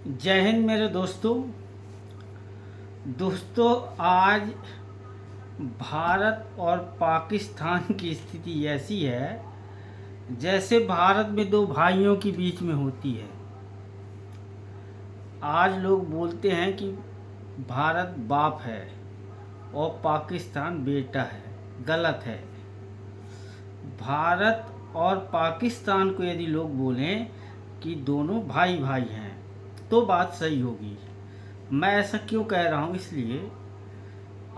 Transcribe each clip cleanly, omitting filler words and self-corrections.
जय हिंद मेरे दोस्तों। आज भारत और पाकिस्तान की स्थिति ऐसी है जैसे भारत में दो भाइयों के बीच में होती है। आज लोग बोलते हैं कि भारत बाप है और पाकिस्तान बेटा है। गलत है। भारत और पाकिस्तान को यदि लोग बोलें कि दोनों भाई भाई हैं तो बात सही होगी। मैं ऐसा क्यों कह रहा हूँ, इसलिए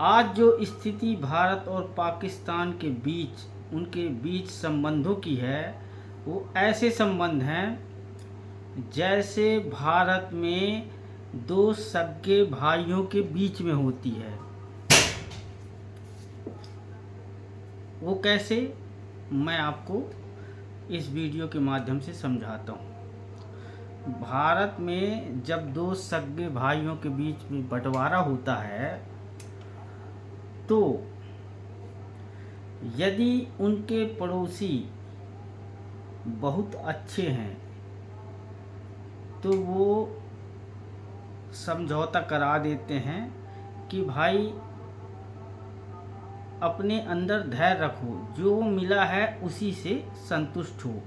आज जो स्थिति भारत और पाकिस्तान के बीच उनके बीच संबंधों की है वो ऐसे संबंध हैं जैसे भारत में दो सगे भाइयों के बीच में होती है। वो कैसे, मैं आपको इस वीडियो के माध्यम से समझाता हूँ। भारत में जब दो सगे भाइयों के बीच में बंटवारा होता है तो यदि उनके पड़ोसी बहुत अच्छे हैं तो वो समझौता करा देते हैं कि भाई अपने अंदर धैर्य रखो, जो मिला है उसी से संतुष्ट हो।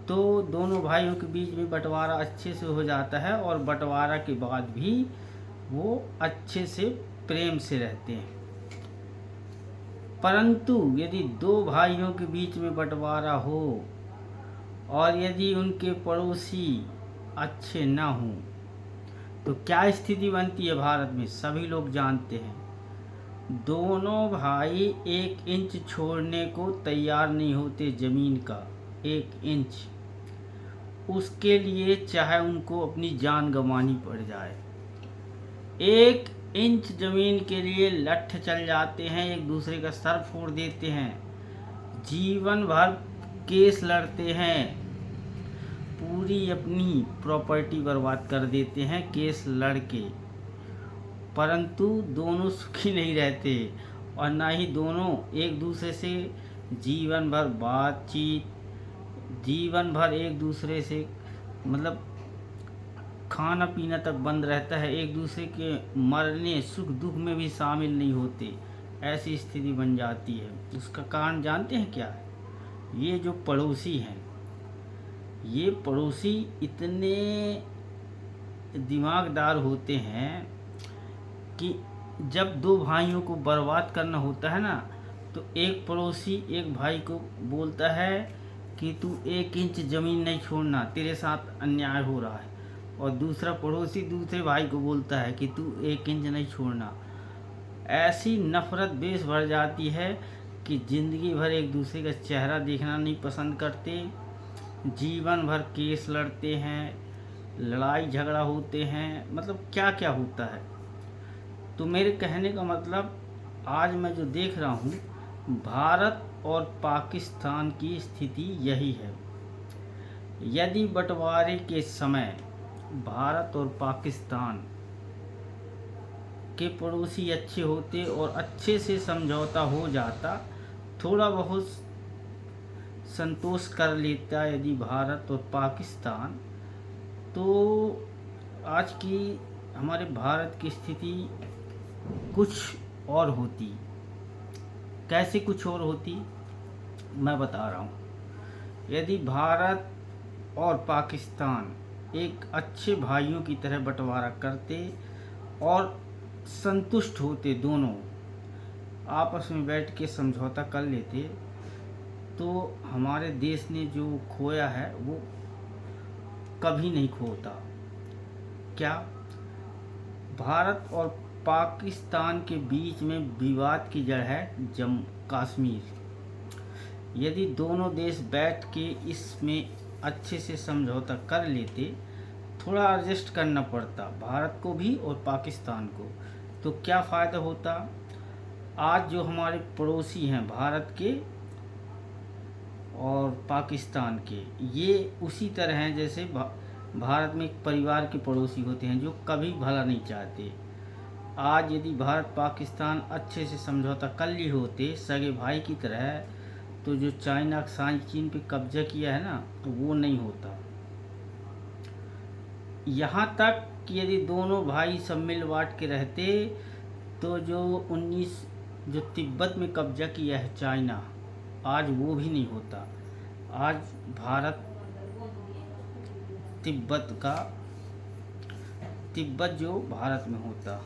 तो दोनों भाइयों के बीच में बंटवारा अच्छे से हो जाता है और बंटवारा के बाद भी वो अच्छे से प्रेम से रहते हैं। परंतु यदि दो भाइयों के बीच में बंटवारा हो और यदि उनके पड़ोसी अच्छे ना हों तो क्या स्थिति बनती है भारत में, सभी लोग जानते हैं। दोनों भाई 1 इंच छोड़ने को तैयार नहीं होते, ज़मीन का 1 इंच, उसके लिए चाहे उनको अपनी जान गंवानी पड़ जाए। 1 इंच ज़मीन के लिए लठ चल जाते हैं, एक दूसरे का सर फोड़ देते हैं, जीवन भर केस लड़ते हैं, पूरी अपनी प्रॉपर्टी बर्बाद कर देते हैं केस लड़के। परंतु दोनों सुखी नहीं रहते और ना ही दोनों एक दूसरे से जीवन भर बातचीत, जीवन भर एक दूसरे से मतलब खाना पीना तक बंद रहता है, एक दूसरे के मरने सुख दुख में भी शामिल नहीं होते। ऐसी स्थिति बन जाती है। उसका कारण जानते हैं क्या है? ये जो पड़ोसी हैं, ये पड़ोसी इतने दिमागदार होते हैं कि जब दो भाइयों को बर्बाद करना होता है ना तो एक पड़ोसी एक भाई को बोलता है कि तू 1 इंच ज़मीन नहीं छोड़ना, तेरे साथ अन्याय हो रहा है। और दूसरा पड़ोसी दूसरे भाई को बोलता है कि तू 1 इंच नहीं छोड़ना। ऐसी नफ़रत बेस भर जाती है कि ज़िंदगी भर एक दूसरे का चेहरा देखना नहीं पसंद करते, जीवन भर केस लड़ते हैं, लड़ाई झगड़ा होते हैं, मतलब क्या क्या होता है। तो मेरे कहने का मतलब आज मैं जो देख रहा हूँ, भारत और पाकिस्तान की स्थिति यही है। यदि बंटवारे के समय भारत और पाकिस्तान के पड़ोसी अच्छे होते और अच्छे से समझौता हो जाता, थोड़ा बहुत संतोष कर लेता यदि भारत और पाकिस्तान, तो आज की हमारे भारत की स्थिति कुछ और होती। कैसे कुछ और होती, मैं बता रहा हूँ। यदि भारत और पाकिस्तान एक अच्छे भाइयों की तरह बंटवारा करते और संतुष्ट होते, दोनों आपस में बैठ के समझौता कर लेते, तो हमारे देश ने जो खोया है वो कभी नहीं खोता। क्या? भारत और पाकिस्तान के बीच में विवाद की जड़ है जम्मू कश्मीर। यदि दोनों देश बैठ के इसमें अच्छे से समझौता कर लेते, थोड़ा एडजस्ट करना पड़ता भारत को भी और पाकिस्तान को, तो क्या फ़ायदा होता। आज जो हमारे पड़ोसी हैं भारत के और पाकिस्तान के, ये उसी तरह हैं जैसे भारत में एक परिवार के पड़ोसी होते हैं जो कभी भला नहीं चाहते। आज यदि भारत पाकिस्तान अच्छे से समझौता कर लिए होते सगे भाई की तरह, तो जो चाइना चीन पे कब्जा किया है ना, तो वो नहीं होता। यहाँ तक कि यदि दोनों भाई सब मिल बांट के रहते तो जो तिब्बत में कब्जा किया है चाइना, आज वो भी नहीं होता। आज भारत तिब्बत जो भारत में होता।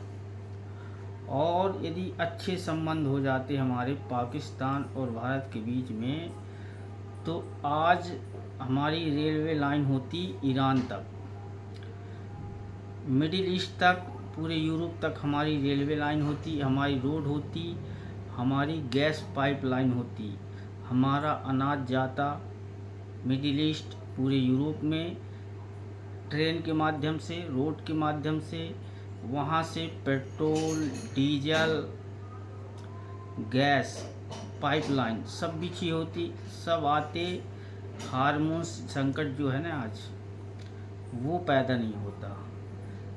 और यदि अच्छे संबंध हो जाते हमारे पाकिस्तान और भारत के बीच में, तो आज हमारी रेलवे लाइन होती ईरान तक, मिडिल ईस्ट तक, पूरे यूरोप तक हमारी रेलवे लाइन होती, हमारी रोड होती, हमारी गैस पाइपलाइन होती, हमारा अनाज जाता मिडिल ईस्ट पूरे यूरोप में ट्रेन के माध्यम से, रोड के माध्यम से, वहाँ से पेट्रोल, डीजल, गैस पाइपलाइन सब बिछी होती, सब आते। हार्मोन्स संकट जो है ना आज, वो पैदा नहीं होता।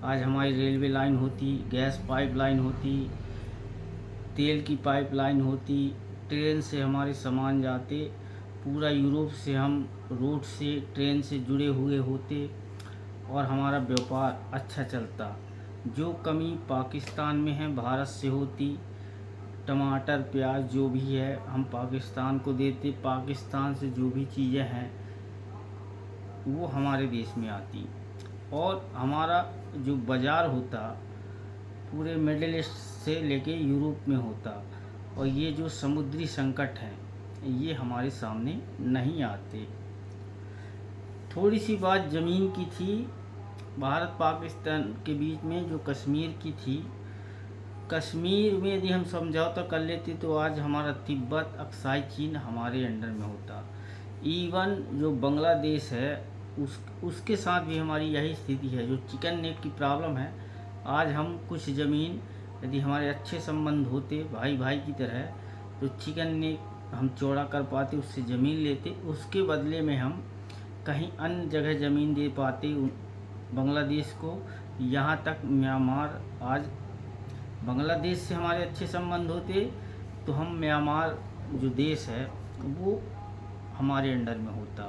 आज हमारी रेलवे लाइन होती, गैस पाइपलाइन होती, तेल की पाइपलाइन होती, ट्रेन से हमारे सामान जाते, पूरा यूरोप से हम रोड से, ट्रेन से जुड़े हुए होते और हमारा व्यापार अच्छा चलता। जो कमी पाकिस्तान में है भारत से होती, टमाटर, प्याज जो भी है हम पाकिस्तान को देते, पाकिस्तान से जो भी चीज़ें हैं वो हमारे देश में आती, और हमारा जो बाज़ार होता पूरे मिडिल ईस्ट से लेके यूरोप में होता। और ये जो समुद्री संकट हैं ये हमारे सामने नहीं आते। थोड़ी सी बात ज़मीन की थी भारत पाकिस्तान के बीच में, जो कश्मीर की थी। कश्मीर में यदि हम समझौता कर लेते तो आज हमारा तिब्बत, अक्साई चीन हमारे अंडर में होता। इवन जो बांग्लादेश है उसके साथ भी हमारी यही स्थिति है। जो चिकन नेक की प्रॉब्लम है, आज हम कुछ ज़मीन यदि हमारे अच्छे संबंध होते भाई भाई की तरह, तो चिकन नेक हम चौड़ा कर पाते, उससे ज़मीन लेते, उसके बदले में हम कहीं अन्य जगह ज़मीन दे पाते बांग्लादेश को। यहाँ तक म्यांमार, आज बांग्लादेश से हमारे अच्छे संबंध होते तो हम म्यांमार जो देश है वो हमारे अंडर में होता,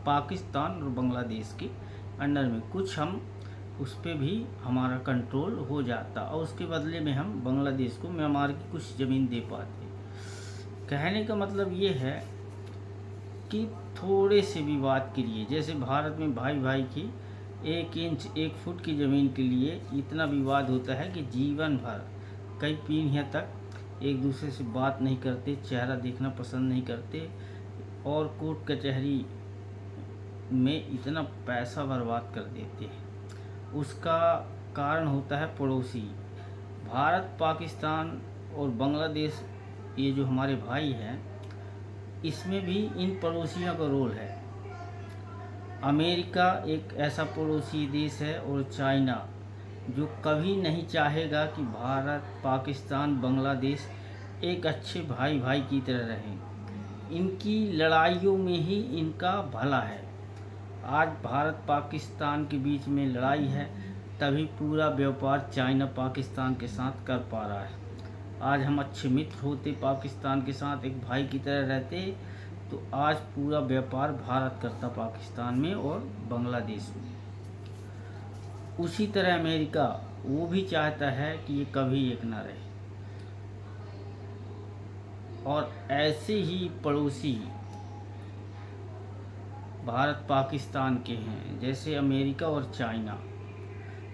पाकिस्तान और बांग्लादेश के अंडर में। कुछ हम उस पर भी हमारा कंट्रोल हो जाता और उसके बदले में हम बांग्लादेश को म्यांमार की कुछ ज़मीन दे पाते। कहने का मतलब ये है कि थोड़े से विवाद के लिए, जैसे भारत में भाई भाई की 1 इंच 1 फुट की ज़मीन के लिए इतना विवाद होता है कि जीवन भर कई पीढ़ियाँ तक एक दूसरे से बात नहीं करते, चेहरा देखना पसंद नहीं करते, और कोर्ट कचहरी में इतना पैसा बर्बाद कर देते हैं। उसका कारण होता है पड़ोसी। भारत, पाकिस्तान और बांग्लादेश, ये जो हमारे भाई हैं, इसमें भी इन पड़ोसियों का रोल है। अमेरिका एक ऐसा पड़ोसी देश है, और चाइना, जो कभी नहीं चाहेगा कि भारत, पाकिस्तान, बांग्लादेश एक अच्छे भाई भाई की तरह रहें। इनकी लड़ाइयों में ही इनका भला है। आज भारत पाकिस्तान के बीच में लड़ाई है, तभी पूरा व्यापार चाइना पाकिस्तान के साथ कर पा रहा है। आज हम अच्छे मित्र होते, पाकिस्तान के साथ एक भाई की तरह रहते, तो आज पूरा व्यापार भारत करता पाकिस्तान में और बांग्लादेश में। उसी तरह अमेरिका, वो भी चाहता है कि ये कभी एक ना रहे। और ऐसे ही पड़ोसी भारत पाकिस्तान के हैं, जैसे अमेरिका और चाइना,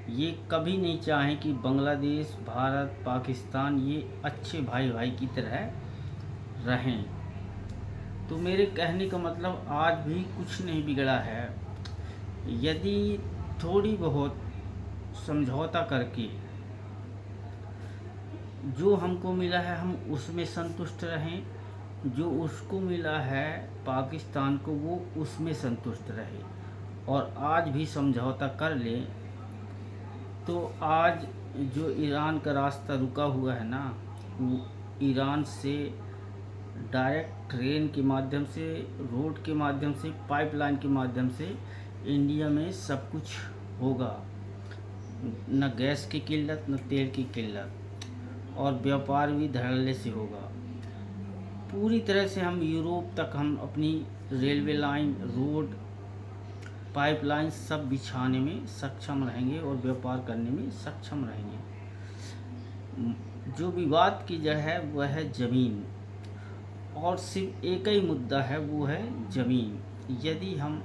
ये कभी नहीं चाहें कि बांग्लादेश, भारत, पाकिस्तान ये अच्छे भाई भाई की तरह रहें। तो मेरे कहने का मतलब आज भी कुछ नहीं बिगड़ा है। यदि थोड़ी बहुत समझौता करके जो हमको मिला है हम उसमें संतुष्ट रहें, जो उसको मिला है पाकिस्तान को वो उसमें संतुष्ट रहे, और आज भी समझौता कर ले, तो आज जो ईरान का रास्ता रुका हुआ है ना, वो ईरान से डायरेक्ट ट्रेन के माध्यम से, रोड के माध्यम से, पाइपलाइन के माध्यम से इंडिया में सब कुछ होगा। न गैस की किल्लत, न तेल की किल्लत, और व्यापार भी धड़ल्ले से होगा। पूरी तरह से हम यूरोप तक हम अपनी रेलवे लाइन, रोड, पाइपलाइन सब बिछाने में सक्षम रहेंगे और व्यापार करने में सक्षम रहेंगे। जो विवाद की जड़ है वह है ज़मीन, और सिर्फ एक ही मुद्दा है, वो है ज़मीन। यदि हम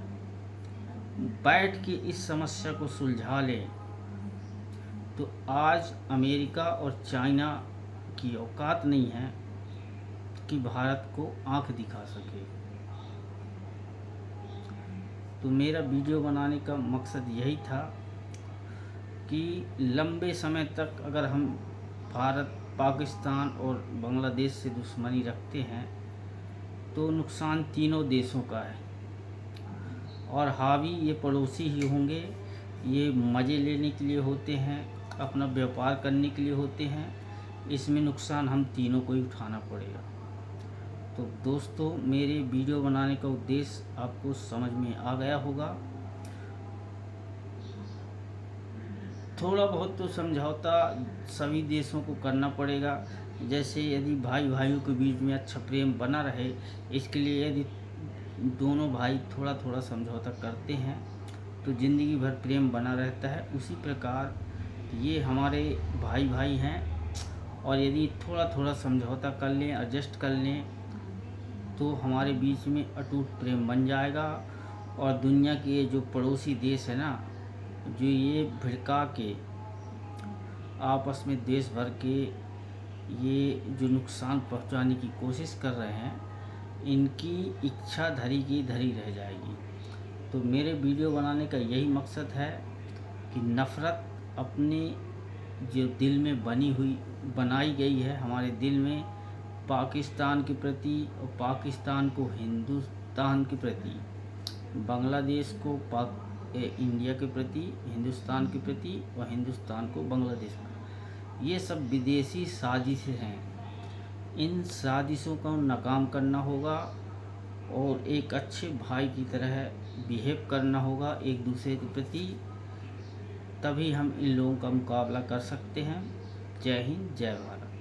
बैठ के इस समस्या को सुलझा लें तो आज अमेरिका और चाइना की औकात नहीं है कि भारत को आंख दिखा सके। तो मेरा वीडियो बनाने का मकसद यही था कि लंबे समय तक अगर हम भारत, पाकिस्तान और बांग्लादेश से दुश्मनी रखते हैं तो नुकसान तीनों देशों का है, और हावी ये पड़ोसी ही होंगे। ये मज़े लेने के लिए होते हैं, अपना व्यापार करने के लिए होते हैं। इसमें नुकसान हम तीनों को ही उठाना पड़ेगा। तो दोस्तों, मेरे वीडियो बनाने का उद्देश्य आपको समझ में आ गया होगा। थोड़ा बहुत तो समझौता सभी देशों को करना पड़ेगा। जैसे यदि भाई भाइयों के बीच में अच्छा प्रेम बना रहे, इसके लिए यदि दोनों भाई थोड़ा थोड़ा समझौता करते हैं तो ज़िंदगी भर प्रेम बना रहता है। उसी प्रकार ये हमारे भाई भाई हैं, और यदि थोड़ा थोड़ा समझौता कर लें, एडजस्ट कर लें, तो हमारे बीच में अटूट प्रेम बन जाएगा। और दुनिया के जो पड़ोसी देश है ना, जो ये भिड़का के आपस में देश भर के ये जो नुकसान पहुंचाने की कोशिश कर रहे हैं, इनकी इच्छा धरी की धरी रह जाएगी। तो मेरे वीडियो बनाने का यही मकसद है कि नफ़रत अपने जो दिल में बनाई गई है हमारे दिल में पाकिस्तान के प्रति, और पाकिस्तान को हिंदुस्तान के प्रति, बांग्लादेश को इंडिया के प्रति, हिंदुस्तान के प्रति, और हिंदुस्तान को बांग्लादेश में, ये सब विदेशी साजिशें हैं। इन साजिशों को नाकाम करना होगा और एक अच्छे भाई की तरह बिहेव करना होगा एक दूसरे के प्रति, तभी हम इन लोगों का मुकाबला कर सकते हैं। जय हिंद, जय भारत।